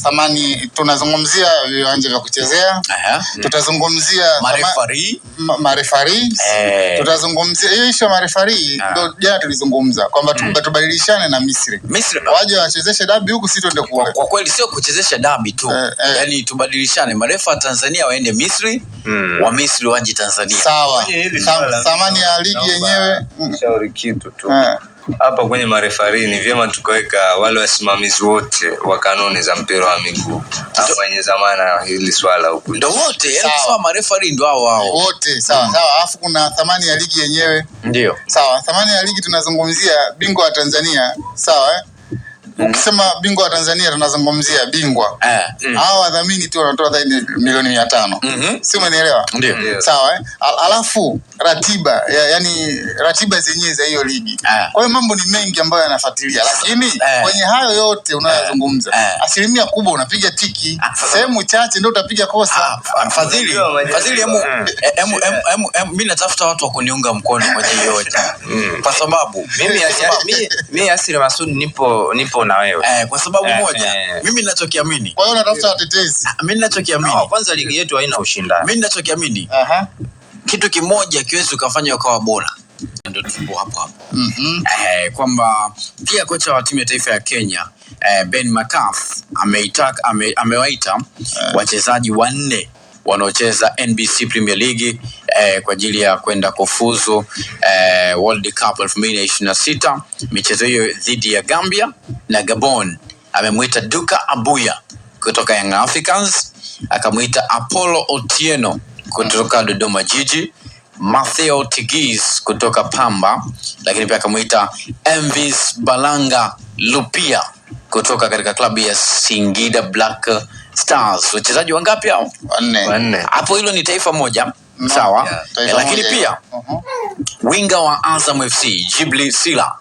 thamani, tunazungumzia viwanja vya kuchezea, tutazungumzia marefari, tutazungumzia hiyo issue marefari. Ndio jana tulizungumza kwamba tubadilishane na Misri waje wachezeshe dabi huku, sisi tuende kule. Kwa kweli sio kuchezesha dabi tu, yani tubadilishane, marefa wa Tanzania waende Misri, wa Misri waje Tanzania. Sawa. Thamani ya ligi yenyewe shauri kitu tu. Hapa kwenye marefari ni vyema tukaweka wale wasimamizi wote wa kanuni za mpira wa miguu wenye zamana hili swala huko. Ndio wote, yani sawa, marefari ndio hao wote. Sawa. Alafu kuna thamani ya ligi yenyewe. Ndio. Sawa, thamani ya ligi tunazungumzia bingwa wa Tanzania, sawa Ukisema bingwa wa Tanzania tunazungumzia bingwa. Hao wadhamini tu wanatoa zaidi milioni 500. Si umenielewa? Ndio. Sawa Alafu ratiba, yani ratiba zenyewe za hiyo ligi. Kwa hiyo mambo ni mengi ambayo yanafuatilia. Lakini kwenye hayo yote unayozungumza, asilimia kubwa unapiga tiki. Sehemu chache ndio utapiga kosa. Fadhili, mimi natafuta watu wa kuniunga mkono kwenye hiyo yote. Kwa sababu mimi Asili Masud nipo na wewe. Kwa sababu moja, mimi ninachokiamini. Kwa hiyo natafuta watetezi. Mimi ninachokiamini. Kwanza ligi yetu haina ushindani. Mimi ninachokiamini. Kitu kimoja kiwezi ukafanya ukawa bora. Ndio tupo hapo. Kwamba pia kocha wa timu ya taifa ya Kenya, Ben McCarthy, amewaita wachezaji 4 wanaocheza NBC Premier League kwa ajili ya kwenda kufuzu World Cup 2026. Michezo hiyo dhidi ya Gambia na Gabon. Amemuita Duka Abuya kutoka Young Africans, akamuita Apollo Otieno kutoka Dodoma Jiji, Matteo Tigis kutoka Pamba, lakini pia akamuita Envis Balanga Lupia kutoka katika klabu ya Singida Black Stars. Wachezaji wangapi hao? 4. Hapo hilo ni taifa moja. Sawa. Lakini pia winga wa Azam FC Jibli Sila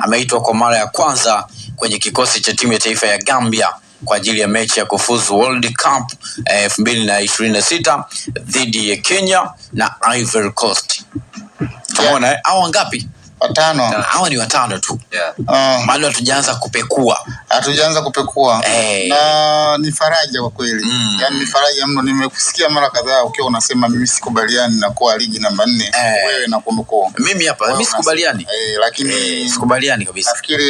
ameitwa kwa mara ya kwanza kwenye kikosi cha timu ya taifa ya Gambia kwa ajili ya mechi ya kufuzu World Cup 2026 dhidi ya Kenya na Ivory Coast. Tumeona hao ngapi? 5. Hawa ni 5 tu. Bado hatujaanza kupekua. Na ni faraja kwa kweli. Yani ni faraja mno. Nimekusikia mara kadhaa ukiwa unasema mimi sikubaliani na kuwa ligi namba 4. Wewe na kumko. Mimi hapa mimi sikubaliani. Lakini sikubaliani kabisa. Nafikiri